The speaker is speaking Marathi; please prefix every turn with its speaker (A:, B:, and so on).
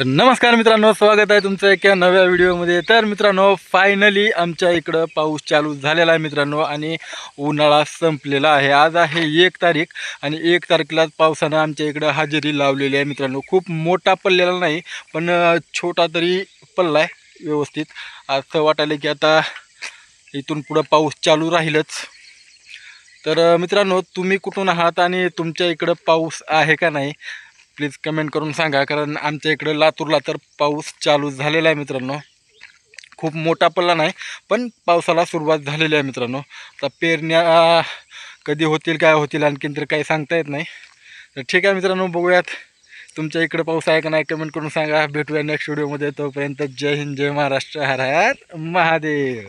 A: तर नमस्कार मित्रांनो, स्वागत आहे तुमचं एका नव्या व्हिडिओमध्ये। तर मित्रांनो, फायनली आमच्या इकडं पाऊस चालू झालेला आहे मित्रांनो, आणि उन्हाळा संपलेला आहे। आज आहे 1 तारीख आणि 1 तारखेला पावसानं आमच्या इकडं हजेरी लावलेली आहे मित्रांनो। खूप मोठा पडलेला नाही, पण छोटा तरी पडला आहे व्यवस्थित। असं वाटायला की आता इथून पुढं पाऊस चालू राहीलच। तर मित्रांनो, तुम्ही कुठून आहात आणि तुमच्या इकडं पाऊस आहे का नाही, प्लीज कमेंट करून सांगा। कारण आमच्या इकडे लातूरला तर पाऊस चालू झालेला आहे मित्रांनो। खूप मोठा पडला नाही, पण पावसाला सुरुवात झालेली आहे मित्रांनो। आता पेरण्या कधी होतील काय होतील आणखीन तर काही सांगता येत नाही। तर ठीक आहे मित्रांनो, बघूयात तुमच्या इकडे पाऊस आहे का नाही, कमेंट करून सांगा। भेटूया नेक्स्ट व्हिडिओमध्ये। तोपर्यंत जय हिंद, जय महाराष्ट्र, हर हर महादेव।